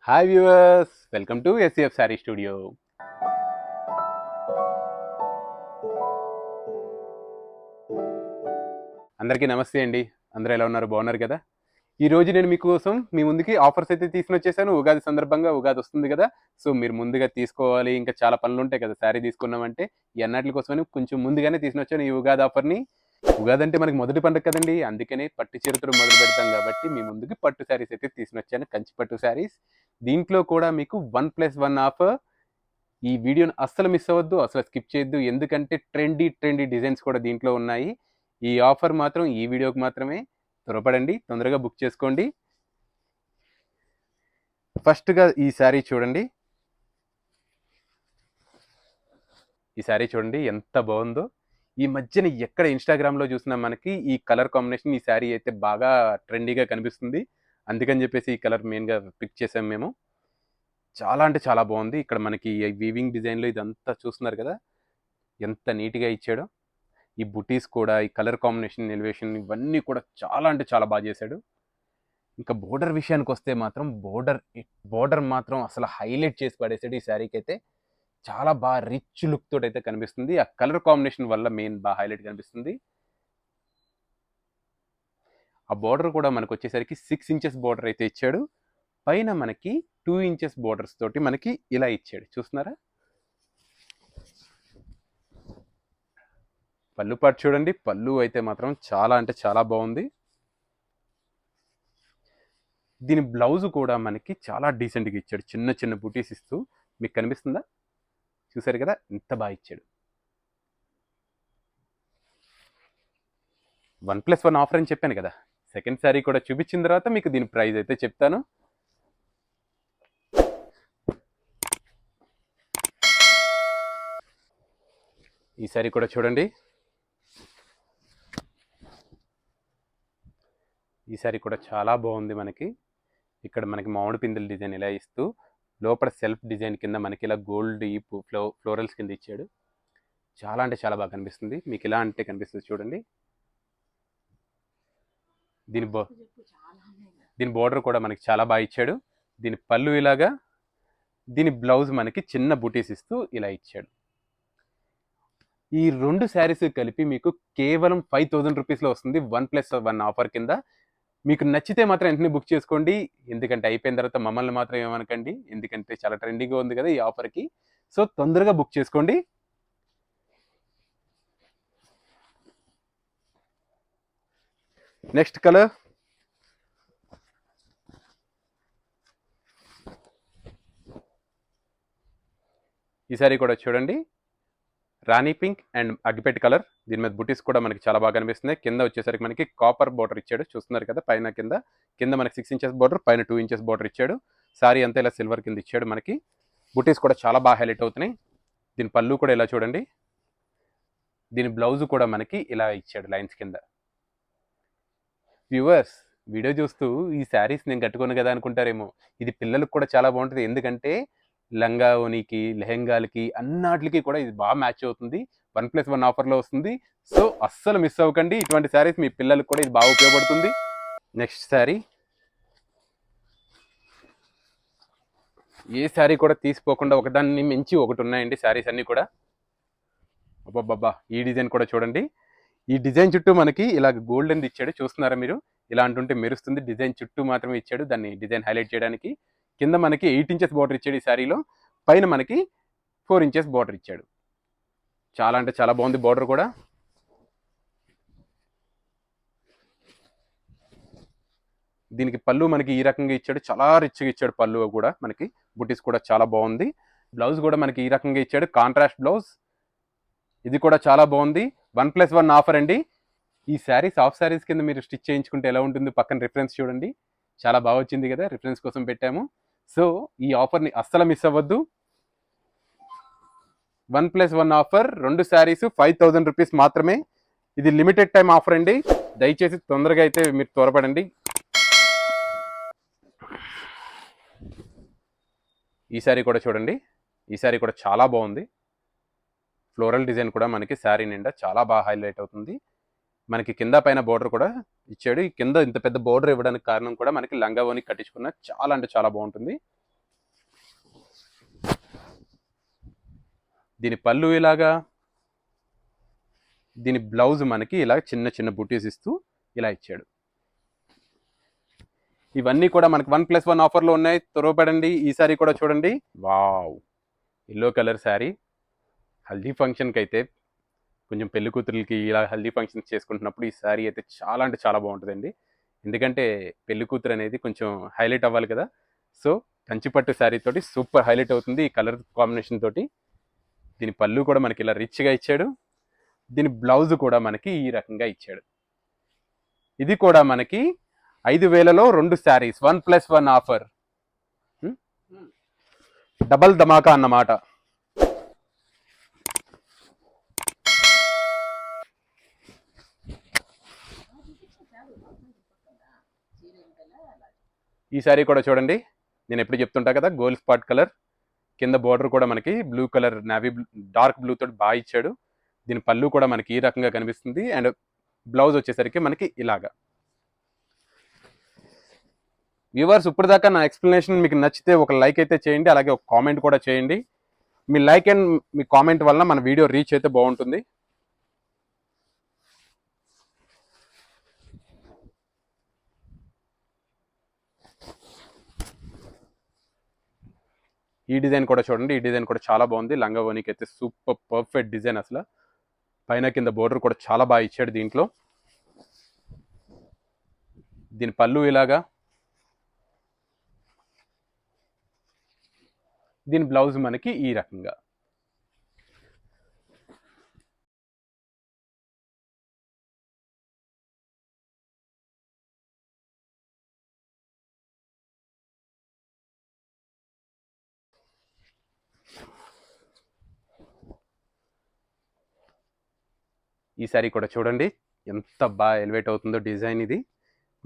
Hi viewers, welcome to SCF sari studio. అందరికీ నమస్తే అండి. అందరూ ఎలా ఉన్నారు? బాగున్నారు కదా? ఈ రోజు నేను మీకోసం మీ ముందుకి ఆఫర్స్ అయితే తీసుకొని వచ్చేసాను. ఉగాది సందర్భంగా ఉగాది వస్తుంది కదా, సో మీరు ముందుగా తీసుకోవాలి. ఇంకా చాలా పనులు ఉంటాయి కదా శారీ తీసుకున్నామంటే. ఈ అన్నిటి కోసమని కొంచెం ముందుగానే తీసుకొని వచ్చాను ఈ ఉగాది ఆఫర్ని. ఉగాది అంటే మనకి మొదటి పండుగ కదండి, అందుకనే పట్టు చీరతో మొదలు పెడతాం కాబట్టి మీ ముందుకి పట్టు శారీస్ అయితే తీసుకొని వచ్చాను. కంచి పట్టు శారీస్. దీంట్లో కూడా మీకు 1+1 ఆఫర్. ఈ వీడియోని అస్సలు మిస్ అవ్వద్దు, అసలు స్కిప్ చేయొద్దు. ఎందుకంటే ట్రెండీ డిజైన్స్ కూడా దీంట్లో ఉన్నాయి. ఈ ఆఫర్ మాత్రం ఈ వీడియోకి మాత్రమే. త్వరపడండి, తొందరగా బుక్ చేసుకోండి. ఫస్ట్గా ఈ శారీ చూడండి. ఈ శారీ చూడండి ఎంత బాగుందో. ఈ మధ్యన ఎక్కడ ఇన్స్టాగ్రామ్లో చూసినా మనకి ఈ కలర్ కాంబినేషన్, ఈ శారీ అయితే బాగా ట్రెండీగా కనిపిస్తుంది. అందుకని చెప్పేసి ఈ కలర్ మెయిన్గా పిక్ చేసాం మేము. చాలా అంటే చాలా బాగుంది. ఇక్కడ మనకి వీవింగ్ డిజైన్లో ఇదంతా చూస్తున్నారు కదా, ఎంత నీట్గా ఇచ్చాడో. ఈ బుటీస్ కూడా, ఈ కలర్ కాంబినేషన్, ఎలివేషన్ ఇవన్నీ కూడా చాలా అంటే చాలా బాగా చేశాడు. ఇంకా బోర్డర్ విషయానికి వస్తే మాత్రం బోర్డర్ మాత్రం అసలు హైలైట్ చేసి పడేసాడు ఈ శారీకి అయితే. చాలా బాగా రిచ్ లుక్ తోటి అయితే కనిపిస్తుంది. ఆ కలర్ కాంబినేషన్ వల్ల మెయిన్ బాగా హైలైట్ కనిపిస్తుంది. ఆ బోర్డర్ కూడా మనకు వచ్చేసరికి 6 ఇంచెస్ బోర్డర్ అయితే ఇచ్చాడు. పైన మనకి 2 ఇంచెస్ బోర్డర్స్ తోటి మనకి ఇలా ఇచ్చాడు, చూస్తున్నారా? పళ్ళు పాటు చూడండి. పళ్ళు అయితే మాత్రం చాలా అంటే చాలా బాగుంది. దీని బ్లౌజ్ కూడా మనకి చాలా డీసెంట్గా ఇచ్చాడు. చిన్న చిన్న బూటీస్ ఇస్తూ, మీకు కనిపిస్తుందా? చూసారు కదా ఎంత బాగా ఇచ్చాడు. 1+1 ఆఫర్ అని చెప్పాను కదా. సెకండ్ శారీ కూడా చూపించిన తర్వాత మీకు దీని ప్రైస్ అయితే చెప్తాను. ఈ శారీ కూడా చూడండి. ఈ శారీ కూడా చాలా బాగుంది. మనకి ఇక్కడ మనకి మామిడి పిందెల డిజైన్ ఇలా ఇస్తూ, లోపల సెల్ఫ్ డిజైన్ కింద మనకి ఇలా గోల్డ్ ఈ ఫ్లోరల్స్ కింద ఇచ్చాడు. చాలా అంటే చాలా బాగా కనిపిస్తుంది. మీకు ఇలా అంటే కనిపిస్తుంది చూడండి. దీని బోర్డర్ కూడా మనకి చాలా బాగా ఇచ్చాడు. దీని పళ్ళు ఇలాగా, దీని బ్లౌజ్ మనకి చిన్న బూటీస్ ఇస్తూ ఇలా ఇచ్చాడు. ఈ 2 శారీస్ కలిపి మీకు కేవలం 5000 రూపీస్లో వస్తుంది 1+1 ఆఫర్ కింద. మీకు నచ్చితే మాత్రం వెంటనే బుక్ చేసుకోండి. ఎందుకంటే అయిపోయిన తర్వాత మమ్మల్ని మాత్రం ఏమనకండి, ఎందుకంటే చాలా ట్రెండింగ్గా ఉంది కదా ఈ ఆఫర్కి. సో తొందరగా బుక్ చేసుకోండి. నెక్స్ట్ కలర్ ఈ సారీ కూడా చూడండి. రాణి పింక్ అండ్ అగ్గిపెట్టి కలర్. దీని మీద బుటీస్ కూడా మనకి చాలా బాగా కనిపిస్తున్నాయి. కింద వచ్చేసరికి మనకి కాపర్ బోర్డర్ ఇచ్చాడు, చూస్తున్నారు కదా. పైన కింద మనకి 6 ఇంచెస్ బోర్డర్, పైన 2 ఇంచెస్ బోర్డర్ ఇచ్చాడు. సారీ అంతా ఇలా సిల్వర్ కింద ఇచ్చాడు. మనకి బుటీస్ కూడా చాలా బాగా హైలైట్ అవుతున్నాయి. దీని పళ్ళు కూడా ఇలా చూడండి. దీని బ్లౌజ్ కూడా మనకి ఇలా ఇచ్చాడు లైన్స్ కింద. వ్యూవర్స్, వీడియో చూస్తూ ఈ శారీస్ నేను కట్టుకోను కదా అనుకుంటారేమో. ఇది పిల్లలకు కూడా చాలా బాగుంటుంది. ఎందుకంటే లంగా ఓనికి, లెహెంగాలకి అన్నిటికి కూడా ఇది బాగా మ్యాచ్ అవుతుంది. 1+1 ఆఫర్లో వస్తుంది. సో అస్సలు మిస్ అవ్వకండి. ఇటువంటి శారీస్ మీ పిల్లలకు కూడా ఇది బాగా ఉపయోగపడుతుంది. నెక్స్ట్ శారీ. ఏ శారీ కూడా తీసిపోకుండా ఒకదాన్ని మించి ఒకటి ఉన్నాయండి శారీస్ అన్నీ కూడా. అబ్బాబ్బా, ఈ డిజైన్ కూడా చూడండి. ఈ డిజైన్ చుట్టూ మనకి ఇలా గోల్డెన్ ఇచ్చాడు, చూస్తున్నారా మీరు? ఇలా అంటుంటే మెరుస్తుంది. డిజైన్ చుట్టూ మాత్రమే ఇచ్చాడు, దాన్ని డిజైన్ హైలైట్ చేయడానికి. కింద మనకి 8 ఇంచెస్ బార్డర్ ఇచ్చాడు ఈ శారీలో. పైన మనకి 4 ఇంచెస్ బార్డర్ ఇచ్చాడు. చాలా అంటే చాలా బాగుంది బార్డర్ కూడా. దీనికి పళ్ళు మనకి ఈ రకంగా ఇచ్చాడు, చాలా రిచ్గా ఇచ్చాడు పళ్ళు కూడా. మనకి బుటీస్ కూడా చాలా బాగుంది. బ్లౌజ్ కూడా మనకి ఈ రకంగా ఇచ్చాడు, కాంట్రాస్ట్ బ్లౌజ్. ఇది కూడా చాలా బాగుంది. 1+1 ఆఫర్ అండి. ఈ శారీస్ హాఫ్ శారీస్ కింద మీరు స్టిచ్ చేయించుకుంటే ఎలా ఉంటుంది, పక్కన రిఫరెన్స్ చూడండి. చాలా బాగా వచ్చింది కదా, రిఫరెన్స్ కోసం పెట్టాము. సో ఈ ఆఫర్ని అస్సలు మిస్ అవ్వద్దు. 1+1 ఆఫర్, 2 శారీస్ 5000 రూపీస్ మాత్రమే. ఇది లిమిటెడ్ టైం ఆఫర్ అండి. దయచేసి తొందరగా అయితే మీరు త్వరపడండి. ఈ శారీ కూడా చూడండి. ఈ శారీ కూడా చాలా బాగుంది. ఫ్లోరల్ డిజైన్ కూడా మనకి శారీ నిండా చాలా బాగా హైలైట్ అవుతుంది. మనకి కింద పైన బోర్డర్ కూడా ఇచ్చాడు. ఈ కింద ఇంత పెద్ద బోర్డర్ ఇవ్వడానికి కారణం కూడా మనకి లంగా ఓని కట్టించుకున్న చాలా అంటే చాలా బాగుంటుంది. దీని పళ్ళు ఇలాగా, దీని బ్లౌజ్ మనకి ఇలా చిన్న చిన్న బుటీస్ ఇస్తూ ఇలా ఇచ్చాడు. ఇవన్నీ కూడా మనకి 1+1 ఆఫర్లో ఉన్నాయి, త్వరపడండి. ఈ సారీ కూడా చూడండి. Wow, yellow colour sari. Haldi ఫంక్షన్కి అయితే, కొంచెం పెళ్లి కూతురులకి ఇలా హల్దీ ఫంక్షన్స్ చేసుకుంటున్నప్పుడు ఈ శారీ అయితే చాలా అంటే చాలా బాగుంటుందండి. ఎందుకంటే పెళ్లి కూతురు అనేది కొంచెం హైలైట్ అవ్వాలి కదా. సో కంచిపట్టు శారీ తోటి సూపర్ హైలైట్ అవుతుంది ఈ కలర్ కాంబినేషన్ తోటి. దీని పళ్ళు కూడా మనకి ఇలా రిచ్గా ఇచ్చాడు. దీని బ్లౌజ్ కూడా మనకి ఈ రకంగా ఇచ్చాడు. ఇది కూడా మనకి 5,000లో 2 శారీస్, 1+1 ఆఫర్, డబల్ ధమాకా అన్నమాట. ఈ శారీ కూడా చూడండి. నేను ఎప్పుడు చెప్తుంటా కదా, గోల్డ్ స్పాట్ కలర్, కింద బోర్డర్ కూడా మనకి blue colour, navy dark blue తోటి బాగా ఇచ్చాడు. దీని పళ్ళు కూడా మనకి ఈ రకంగా కనిపిస్తుంది. అండ్ బ్లౌజ్ వచ్చేసరికి మనకి ఇలాగా. వ్యూవర్స్, ఇప్పటిదాకా నా ఎక్స్ప్లెనేషన్ మీకు నచ్చితే ఒక లైక్ అయితే చేయండి, అలాగే ఒక కామెంట్ కూడా చేయండి. మీ లైక్ అండ్ మీ కామెంట్ వల్ల మన వీడియో రీచ్ అయితే బాగుంటుంది. ఈ డిజైన్ కూడా చూడండి. ఈ డిజైన్ కూడా చాలా బాగుంది. లంగా ఓనికి అయితే సూపర్ పర్ఫెక్ట్ డిజైన్. అసలు పైన కింద బోర్డర్ కూడా చాలా బాగా ఇచ్చాడు దీంట్లో. దీని పళ్ళు ఇలాగా, దీని బ్లౌజ్ మనకి ఈ రకంగా. ఈ సారీ కూడా చూడండి ఎంత బాగా ఎలివేట్ అవుతుందో డిజైన్. ఇది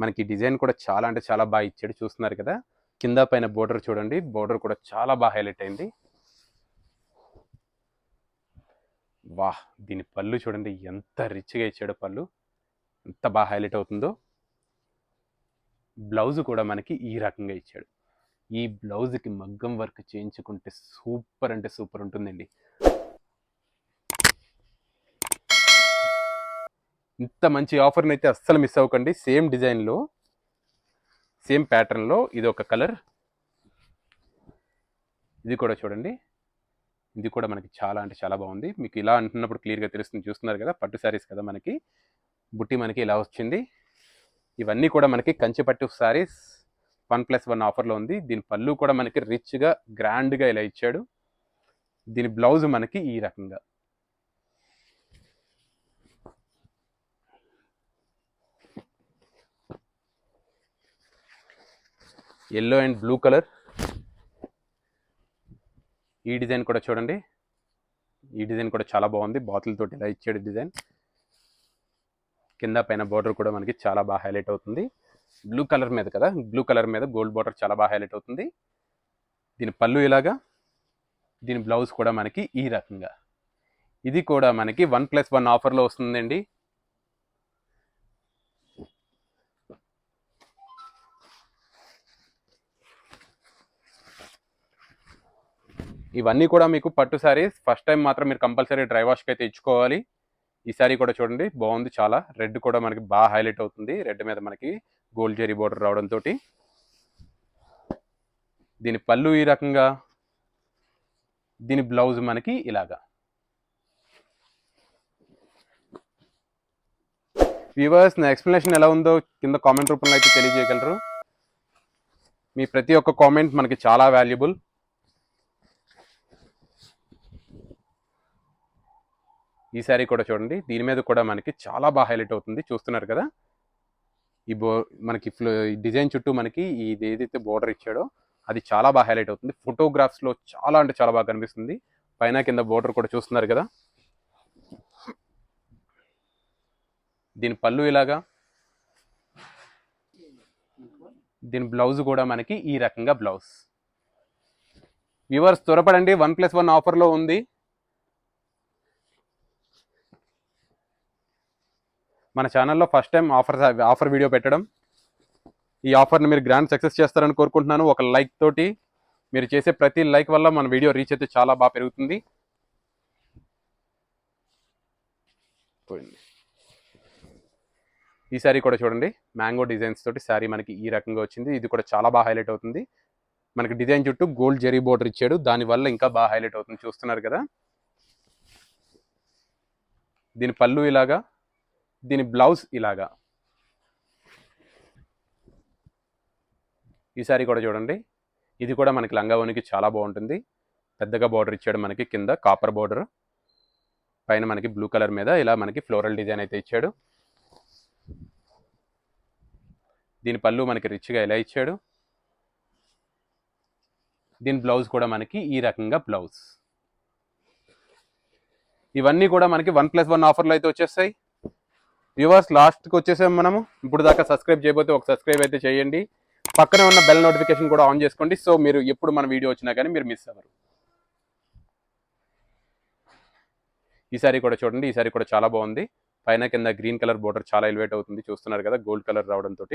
మనకి డిజైన్ కూడా చాలా అంటే చాలా బాగా ఇచ్చాడు, చూస్తున్నారు కదా. కింద పైన బోర్డర్ చూడండి, బోర్డర్ కూడా చాలా బాగా హైలైట్ అయింది. వాహ్, దీని పళ్ళు చూడండి ఎంత రిచ్గా ఇచ్చాడో, పళ్ళు ఎంత బాగా హైలైట్ అవుతుందో. బ్లౌజ్ కూడా మనకి ఈ రకంగా ఇచ్చాడు. ఈ బ్లౌజ్కి మగ్గం వర్క్ చేయించుకుంటే సూపర్ అంటే సూపర్ ఉంటుందండి. ఇంత మంచి ఆఫర్ని అయితే అస్సలు మిస్ అవ్వకండి. సేమ్ డిజైన్లో, సేమ్ ప్యాటర్న్లో ఇది ఒక కలర్. ఇది కూడా చూడండి, ఇది కూడా మనకి చాలా అంటే చాలా బాగుంది. మీకు ఇలా అంటున్నప్పుడు క్లియర్గా తెలుస్తుంది, చూస్తున్నారు కదా. పట్టు శారీస్ కదా, మనకి బుట్టి మనకి ఇలా వచ్చింది. ఇవన్నీ కూడా మనకి కంచిపట్టు శారీస్ 1+1 ఆఫర్లో ఉంది. దీని పళ్ళు కూడా మనకి రిచ్గా గ్రాండ్గా ఇలా ఇచ్చాడు. దీని బ్లౌజ్ మనకి ఈ రకంగా. Yellow and blue colour. ఈ డిజైన్ కూడా చూడండి, ఈ డిజైన్ కూడా చాలా బాగుంది. బాటిల్ తోటి ఇలా ఇచ్చాడు డిజైన్. కింద పైన బార్డర్ కూడా మనకి చాలా బాగా హైలైట్ అవుతుంది. బ్లూ కలర్ మీద కదా, బ్లూ కలర్ మీద గోల్డ్ బార్డర్ చాలా బాగా హైలైట్ అవుతుంది. దీని పళ్ళు ఇలాగా, దీని బ్లౌజ్ కూడా మనకి ఈ రకంగా. ఇది కూడా మనకి 1+1 ఆఫర్లో వస్తుందండి. ఇవన్నీ కూడా మీకు పట్టు శారీస్. ఫస్ట్ టైం మాత్రం మీరు కంపల్సరీ డ్రై వాష్కి అయితే ఇచ్చుకోవాలి. ఈ శారీ కూడా చూడండి బాగుంది చాలా. రెడ్ కూడా మనకి బాగా హైలైట్ అవుతుంది. రెడ్ మీద మనకి గోల్డ్ జెరీ బోర్డర్ రావడంతో. దీని పళ్ళు ఈ రకంగా, దీని బ్లౌజ్ మనకి ఇలాగా. వ్యూవర్స్, నా ఎక్స్ప్లెనేషన్ ఎలా ఉందో కింద కామెంట్ రూపంలో అయితే తెలియజేయగలరు. మీ ప్రతి ఒక్క కామెంట్ మనకి చాలా వాల్యుబుల్. ఈ శారీ కూడా చూడండి, దీని మీద కూడా మనకి చాలా బాగా హైలైట్ అవుతుంది, చూస్తున్నారు కదా. ఈ మనకి డిజైన్ చుట్టూ మనకి ఇది ఏదైతే బోర్డర్ ఇచ్చాడో అది చాలా బాగా హైలైట్ అవుతుంది. ఫోటోగ్రాఫ్స్లో చాలా అంటే చాలా బాగా కనిపిస్తుంది. పైన కింద బోర్డర్ కూడా చూస్తున్నారు కదా. దీని పళ్ళు ఇలాగా, దీని బ్లౌజ్ కూడా మనకి ఈ రకంగా బ్లౌజ్. వ్యూవర్స్, త్వరపడండి, 1+1 ఆఫర్లో ఉంది. మన ఛానల్లో ఫస్ట్ టైం ఆఫర్ వీడియో పెట్టడం. ఈ ఆఫర్ని మీరు గ్రాండ్ సక్సెస్ చేస్తారని కోరుకుంటున్నాను. ఒక లైక్ తోటి, మీరు చేసే ప్రతి లైక్ వల్ల మన వీడియో రీచ్ అయితే చాలా బాగా పెరుగుతుంది. పోయింది. ఈ శారీ కూడా చూడండి మ్యాంగో డిజైన్స్ తోటి శారీ మనకి ఈ రకంగా వచ్చింది. ఇది కూడా చాలా బాగా హైలైట్ అవుతుంది. మనకి డిజైన్ చుట్టూ గోల్డ్ జెరీ బోర్డర్ ఇచ్చాడు, దానివల్ల ఇంకా బాగా హైలైట్ అవుతుంది. చూస్తున్నారు కదా, దీని పళ్ళు ఇలాగా, దీని బ్లౌజ్ ఇలాగా. ఈ శారీ కూడా చూడండి, ఇది కూడా మనకి లంగావోనికి చాలా బాగుంటుంది. పెద్దగా బార్డర్ ఇచ్చాడు మనకి, కింద కాపర్ బార్డర్, పైన మనకి బ్లూ కలర్ మీద ఇలా మనకి ఫ్లోరల్ డిజైన్ అయితే ఇచ్చాడు. దీని పళ్ళు మనకి రిచ్గా ఇలా ఇచ్చాడు. దీని బ్లౌజ్ కూడా మనకి ఈ రకంగా బ్లౌజ్. ఇవన్నీ కూడా మనకి 1+1 ఆఫర్లో అయితే వచ్చేస్తాయి. వ్యూవర్స్ లాస్ట్కి వచ్చేసాం మనము. ఇప్పుడు దాకా సబ్స్క్రైబ్ చేయబోతే ఒక సబ్స్క్రైబ్ అయితే చేయండి. పక్కనే ఉన్న బెల్ నోటిఫికేషన్ కూడా ఆన్ చేసుకోండి, సో మీరు ఎప్పుడు మన వీడియో వచ్చినా కానీ మీరు మిస్ అవ్వరు. ఈ సారీ కూడా చూడండి, ఈ సారీ కూడా చాలా బాగుంది. పైన కింద గ్రీన్ కలర్ బోర్డర్ చాలా ఎలివేట్ అవుతుంది. చూస్తున్నారు కదా, గోల్డ్ కలర్ రావడంతో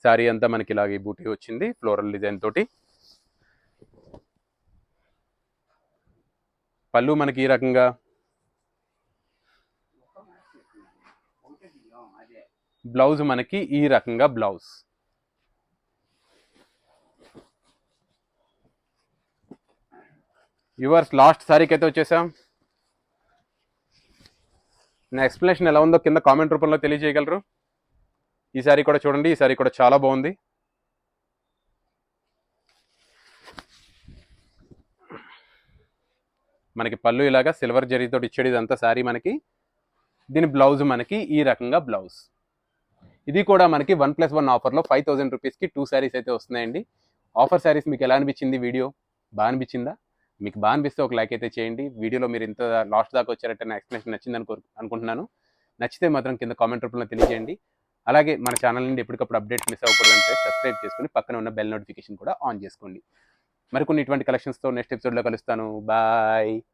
శారీ అంతా మనకి ఇలాగే బూటీ వచ్చింది ఫ్లోరల్ డిజైన్ తోటి. పళ్ళు మనకి ఈ రకంగా, బ్లౌజ్ మనకి ఈ రకంగా బ్లౌజ్. వ్యూవర్స్ లాస్ట్ సారీకి అయితే వచ్చేసాం. నా ఎక్స్ప్లెనేషన్ ఎలా ఉందో కింద కామెంట్ రూపంలో తెలియజేయగలరు. ఈ సారీ కూడా చూడండి, ఈ సారీ కూడా చాలా బాగుంది. మనకి పళ్ళు ఇలాగా సిల్వర్ జరీతో ఇచ్చేది ఇదంతా సారీ మనకి. దీని బ్లౌజ్ మనకి ఈ రకంగా బ్లౌజ్. ఇది కూడా మనకి 1+1 ఆఫర్లో 5000 రూపీస్కి 2 శారీస్ అయితే వస్తున్నాయండి. ఆఫర్ శారీస్ మీకు ఎలా అనిపించింది? వీడియో బాగా అనిపించిందా? మీకు బాగా అనిపిస్తే ఒక లైక్ అయితే చేయండి. వీడియోలో మీరు ఇంత లాస్ట్ దాకా వచ్చారంటే నా ఎక్స్ప్లెనేషన్ నచ్చిందని అనుకుంటున్నాను. నచ్చితే మాత్రం కింద కామెంట్ రూపంలో తెలియజేయండి. అలాగే మన ఛానల్ నుండి ఎప్పటికప్పుడు అప్డేట్ మిస్ అవ్వకూడదంటే సబ్స్క్రైబ్ చేసుకుని పక్కన ఉన్న బెల్ నోటిఫికేషన్ కూడా ఆన్ చేసుకోండి. మరికొన్ని ఇటువంటి కలెక్షన్స్తో నెక్స్ట్ ఎపిసోడ్లో కలుస్తాను. బాయ్.